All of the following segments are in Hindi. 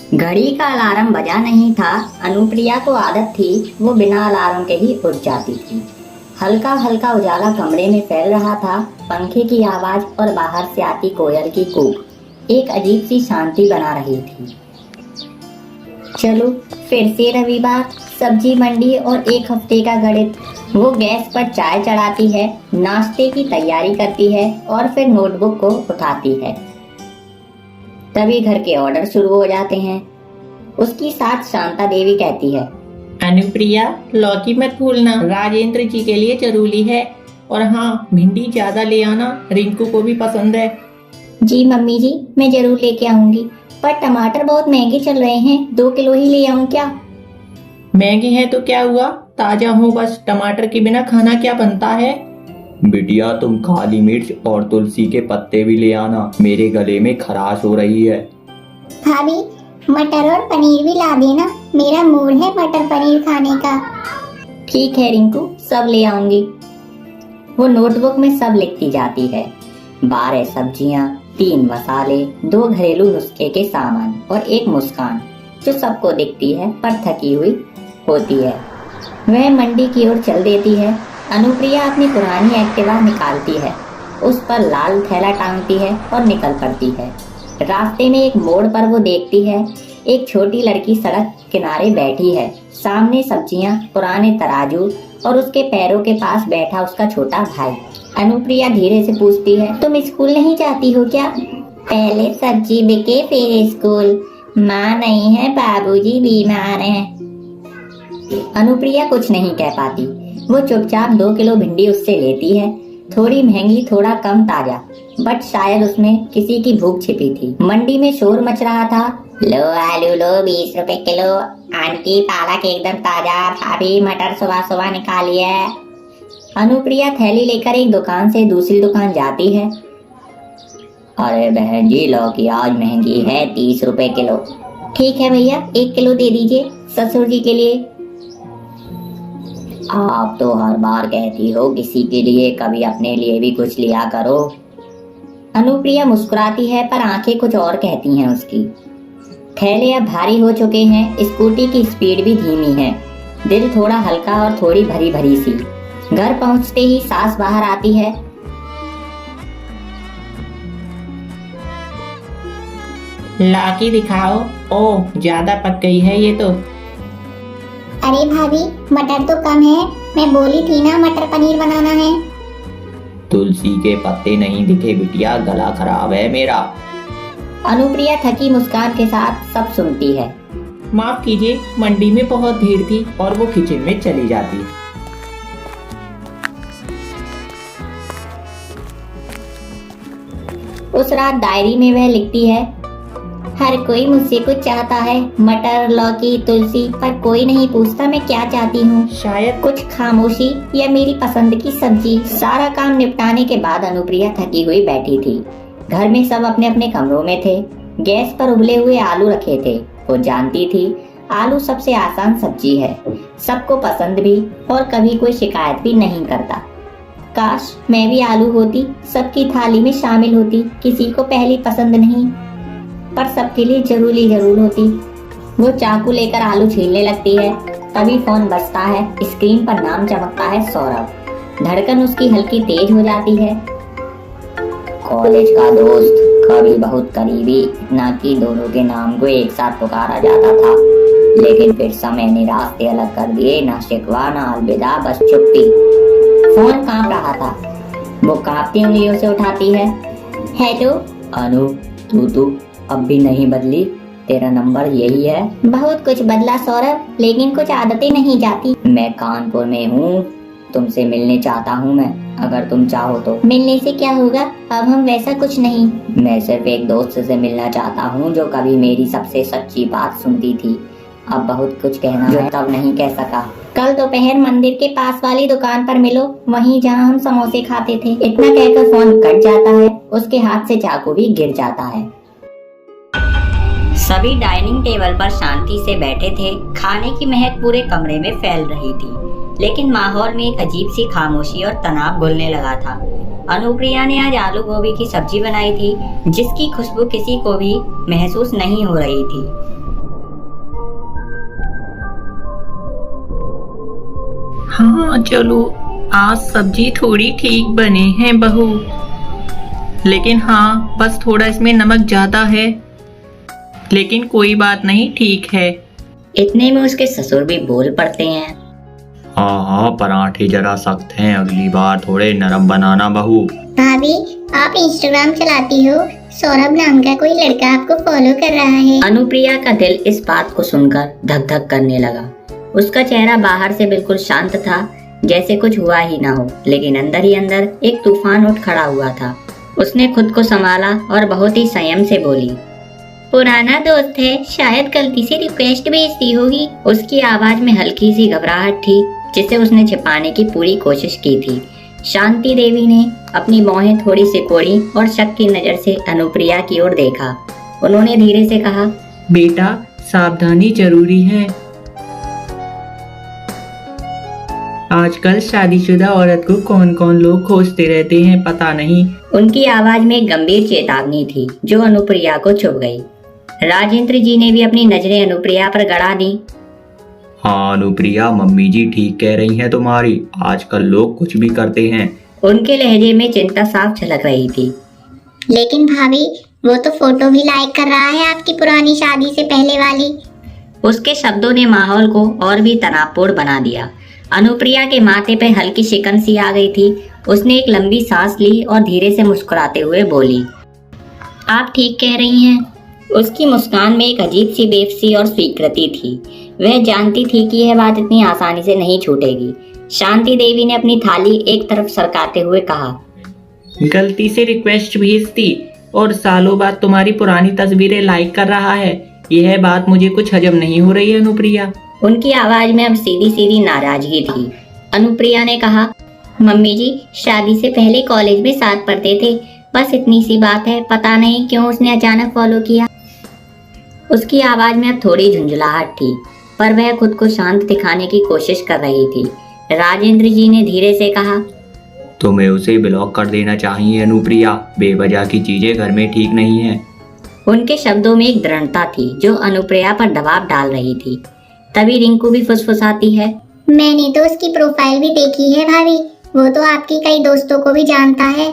घड़ी का अलार्म बजा नहीं था। अनुप्रिया को आदत थी वो बिना अलार्म के ही उठ जाती थी। हल्का हल्का उजाला कमरे में फैल रहा था। पंखे की आवाज और बाहर से आती कोयल की कूक एक अजीब सी शांति बना रही थी। चलो फिर से रविवार, सब्जी मंडी और एक हफ्ते का गणित। वो गैस पर चाय चढ़ाती है, नाश्ते की तैयारी करती है और फिर नोटबुक को उठाती है। तभी घर के ऑर्डर शुरू हो जाते हैं। उसकी साथ शांता देवी कहती है, अनुप्रिया, लौकी मत भूलना, राजेंद्र जी के लिए जरूरी है। और हाँ, भिंडी ज्यादा ले आना, रिंकू को भी पसंद है। जी मम्मी जी, मैं जरूर लेके आऊंगी, पर टमाटर बहुत महंगे चल रहे हैं, 2 किलो ही ले आऊं क्या? महंगे हैं तो क्या हुआ, ताजा हो बस। टमाटर के बिना खाना क्या बनता है। बिटिया, तुम काली मिर्च और तुलसी के पत्ते भी ले आना, मेरे गले में खराश हो रही है। भाभी, मटर और पनीर भी ला देना, मेरा मूड है मटर पनीर खाने का। ठीक है रिंकू, सब ले आऊंगी। वो नोटबुक में सब लिखती जाती है। 12 सब्जियां, 3 मसाले, 2 घरेलू नुस्खे के सामान और एक मुस्कान जो सबको दिखती है पर थकी हुई होती है। वह मंडी की ओर चल देती है। अनुप्रिया अपनी पुरानी एक्टिवा निकालती है, उस पर लाल थैला टांगती है और निकल पड़ती है। रास्ते में एक मोड़ पर वो देखती है एक छोटी लड़की सड़क किनारे बैठी है। सामने सब्जियां, पुराने तराजू और उसके पैरों के पास बैठा उसका छोटा भाई। अनुप्रिया धीरे से पूछती है, तुम स्कूल नहीं जाती हो क्या? पहले सब्जी बिके फिर स्कूल। माँ नहीं है, बाबूजी बीमार हैं। अनुप्रिया कुछ नहीं कह पाती। वो चुपचाप 2 किलो भिंडी उससे लेती है, थोड़ी महंगी, थोड़ा कम ताजा, बट शायद उसमें किसी की भूख छिपी थी। मंडी में शोर मच रहा था। लो आलू लो, 20 रुपए किलो। आंटी, पालक एकदम ताजा। भाभी, मटर सुबह सुबह निकाली है। अनुप्रिया थैली लेकर एक दुकान से दूसरी दुकान जाती है। अरे बहन जी, लौकी आज महंगी है, 30 रुपए किलो। ठीक है भैया, 1 किलो दे दीजिए, ससुर जी के लिए। आप तो हर बार कहती हो किसी के लिए, कभी अपने लिए भी कुछ लिया करो। अनुप्रिया मुस्कुराती है पर आंखें कुछ और कहती हैं उसकी। थैले अब भारी हो चुके हैं, स्कूटी की स्पीड भी धीमी है। दिल थोड़ा हल्का और थोड़ी भरी भरी सी। घर पहुंचते ही सास बाहर आती है। लाकी दिखाओ। ओह, ज्यादा पक गई है ये तो। अरे भाभी, मटर तो कम है, मैं बोली थी ना मटर पनीर बनाना है। तुलसी के पत्ते नहीं दिखे बिटिया, गला खराब है मेरा। अनुप्रिया थकी मुस्कान के साथ सब सुनती है। माफ कीजिए, मंडी में बहुत भीड़ थी। और वो किचन में चली जाती है। उस रात डायरी में वह लिखती है, हर कोई मुझसे कुछ चाहता है, मटर, लौकी, तुलसी, पर कोई नहीं पूछता मैं क्या चाहती हूँ। शायद कुछ खामोशी या मेरी पसंद की सब्जी। सारा काम निपटाने के बाद अनुप्रिया थकी हुई बैठी थी। घर में सब अपने अपने कमरों में थे। गैस पर उबले हुए आलू रखे थे। वो जानती थी आलू सबसे आसान सब्जी है, सबको पसंद भी, और कभी कोई शिकायत भी नहीं करता। काश मैं भी आलू होती, सबकी थाली में शामिल होती, किसी को पहली पसंद नहीं पर सबके लिए जरूरी जरूर होती। वो चाकू लेकर आलू छीलने लगती है। तभी फोन बजता है। स्क्रीन पर नाम चमकता है, सौरभ। धड़कन उसकी हल्की तेज हो जाती है। कॉलेज का दोस्त, कभी बहुत करीबी, इतना कि दोनों के नाम को एक साथ पुकारा जाता था। लेकिन फिर समय ने रास्ते अलग कर दिए। ना शिकवा ना अलविदा, बस चुप्पी। फोन कांप रहा था। वो कांपती उंगलियों से उठाती है। हेलो अनु, तू अब भी नहीं बदली? तेरा नंबर यही है? बहुत कुछ बदला सौरभ, लेकिन कुछ आदतें नहीं जाती। मैं कानपुर में हूँ, तुमसे मिलने चाहता हूँ मैं, अगर तुम चाहो तो। मिलने से क्या होगा, अब हम वैसा कुछ नहीं। मैं सिर्फ एक दोस्त से मिलना चाहता हूँ जो कभी मेरी सबसे सच्ची बात सुनती थी। अब बहुत कुछ कहना है, तब नहीं कह सका। कल दोपहर मंदिर के पास वाली दुकान पर मिलो, वहीं जहाँ हम समोसे खाते थे। इतना कहकर फोन कट जाता है। उसके हाथ से चाकू भी गिर जाता है। सभी डाइनिंग टेबल पर शांति से बैठे थे। खाने की महक पूरे कमरे में फैल रही थी, लेकिन माहौल में एक अजीब सी खामोशी और तनाव घुलने लगा था। अनुप्रिया ने आज आलू गोभी की सब्जी बनाई थी, जिसकी खुशबू किसी को भी महसूस नहीं हो रही थी। हाँ चलो, आज सब्जी थोड़ी ठीक बनी है बहू, लेकिन हाँ बस थोड़ा इसमें नमक ज्यादा है, लेकिन कोई बात नहीं, ठीक है। इतने में उसके ससुर भी बोल पड़ते हैं। हाँ हाँ, पराठे जरा सख्त हैं, अगली बार थोड़े नरम बनाना बहू। भाभी, आप इंस्टाग्राम चलाती हो, सौरभ नाम का कोई लड़का आपको फॉलो कर रहा है। अनुप्रिया का दिल इस बात को सुनकर धक धक करने लगा। उसका चेहरा बाहर से बिल्कुल शांत था, जैसे कुछ हुआ ही ना हो, लेकिन अंदर ही अंदर एक तूफान उठ खड़ा हुआ था। उसने खुद को संभाला और बहुत ही संयम से बोली, पुराना दोस्त है, शायद गलती से रिक्वेस्ट भेज दी होगी। उसकी आवाज में हल्की सी घबराहट थी, जिसे उसने छिपाने की पूरी कोशिश की थी। शांति देवी ने अपनी भौहें थोड़ी सिकोड़ी और शक की नजर से अनुप्रिया की ओर देखा। उन्होंने धीरे से कहा, बेटा सावधानी जरूरी है, आजकल शादीशुदा औरत को कौन कौन लोग खोजते रहते हैं पता नहीं। उनकी आवाज में एक गंभीर चेतावनी थी जो अनुप्रिया को छुप गई। राजेंद्र जी ने भी अपनी नजरें अनुप्रिया पर गड़ा दी। हाँ अनुप्रिया, मम्मी जी ठीक कह रही हैं तुम्हारी, आजकल लोग कुछ भी करते हैं। उनके लहजे में चिंता साफ झलक रही थी। लेकिन भाभी, वो तो फोटो भी लाइक कर रहा है आपकी पुरानी शादी से पहले वाली। उसके शब्दों ने माहौल को और भी तनावपूर्ण बना दिया। अनुप्रिया के माथे पे हल्की शिकन सी आ गई थी। उसने एक लंबी सांस ली और धीरे से मुस्कुराते हुए बोली, आप ठीक कह रही हैं। उसकी मुस्कान में एक अजीब सी बेबसी और स्वीकृति थी। वह जानती थी कि यह बात इतनी आसानी से नहीं छूटेगी। शांति देवी ने अपनी थाली एक तरफ सरकाते हुए कहा, गलती से रिक्वेस्ट भेज दी और सालों बाद तुम्हारी पुरानी तस्वीरें लाइक कर रहा है, यह बात मुझे कुछ हजम नहीं हो रही है अनुप्रिया। उनकी आवाज में अब सीधी सीधी नाराजगी थी। अनुप्रिया ने कहा, मम्मी जी शादी से पहले कॉलेज में साथ पढ़ते थे, बस इतनी सी बात है, पता नहीं क्यों उसने अचानक फॉलो किया। उसकी आवाज में अब थोड़ी झुंझलाहट थी, पर वह खुद को शांत दिखाने की कोशिश कर रही थी। राजेंद्र जी ने धीरे से कहा, तुम्हें उसे ब्लॉक कर देना चाहिए अनुप्रिया, बेवजह की चीजें घर में ठीक नहीं है। उनके शब्दों में एक दृढ़ता थी जो अनुप्रिया पर दबाव डाल रही थी। तभी रिंकू भी फुसफुसाती है, मैंने तो उसकी प्रोफाइल भी देखी है भाभी, वो तो आपकी कई दोस्तों को भी जानता है।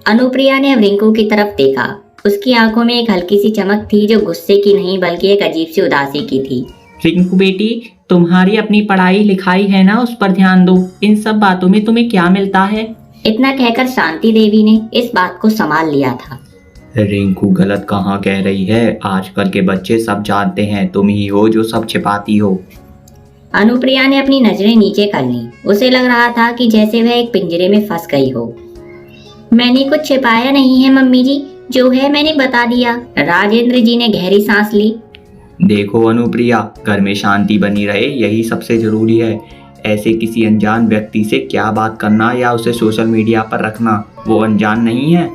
अनुप्रिया ने अब रिंकू की तरफ देखा। उसकी आंखों में एक हल्की सी चमक थी जो गुस्से की नहीं बल्कि एक अजीब सी उदासी की थी। रिंकू बेटी, तुम्हारी अपनी पढ़ाई लिखाई है ना, उस पर ध्यान दो, इन सब बातों में तुम्हें क्या मिलता है। इतना कहकर शांति देवी ने इस बात को संभाल लिया था। रिंकू गलत कहाँ कह रही है, आजकल के बच्चे सब जानते हैं, तुम ही हो जो सब छिपाती हो। अनुप्रिया ने अपनी नजरें नीचे कर ली। उसे लग रहा था कि जैसे वह एक पिंजरे में फंस गई हो। मैंने कुछ छिपाया नहीं है मम्मी जी, जो है मैंने बता दिया। राजेंद्र जी ने गहरी सांस ली। देखो अनुप्रिया, घर में शांति बनी रहे यही सबसे जरूरी है। ऐसे किसी अनजान व्यक्ति से क्या बात करना या उसे सोशल मीडिया पर रखना, वो अनजान नहीं है।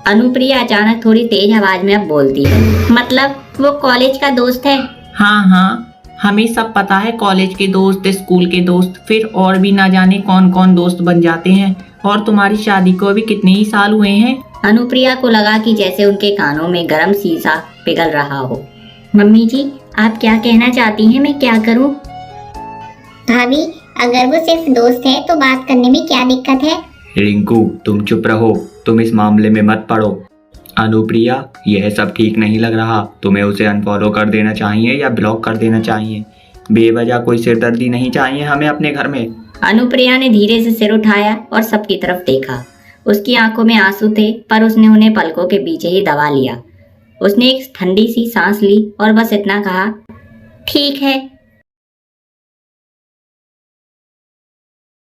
अनुप्रिया अचानक थोड़ी तेज आवाज में अब बोलती है, मतलब वो कॉलेज का दोस्त है। हाँ हाँ, हमें सब पता है, कॉलेज के दोस्त, स्कूल के दोस्त, फिर और भी ना जाने कौन कौन दोस्त बन जाते हैं। और तुम्हारी शादी को अभी कितने ही साल हुए हैं। अनुप्रिया को लगा कि जैसे उनके कानों में गर्म शीशा पिघल रहा हो। मम्मी जी, आप क्या कहना चाहती हैं, मैं क्या करूं? भाभी, अगर वो सिर्फ दोस्त है तो बात करने में क्या दिक्कत है। रिंकू तुम चुप रहो, तुम इस मामले में मत पड़ो। अनुप्रिया, यह सब ठीक नहीं लग रहा, तुम्हें उसे अनफॉलो कर देना चाहिए या ब्लॉक कर देना चाहिए। बेवजह कोई सिरदर्दी नहीं चाहिए हमें अपने घर में। अनुप्रिया ने धीरे से सिर उठाया और सबकी तरफ देखा। उसकी आंखों में आंसू थे, पर उसने उन्हें पलकों के पीछे ही दबा लिया। उसने एक ठंडी सी सांस ली और बस इतना कहा, ठीक है।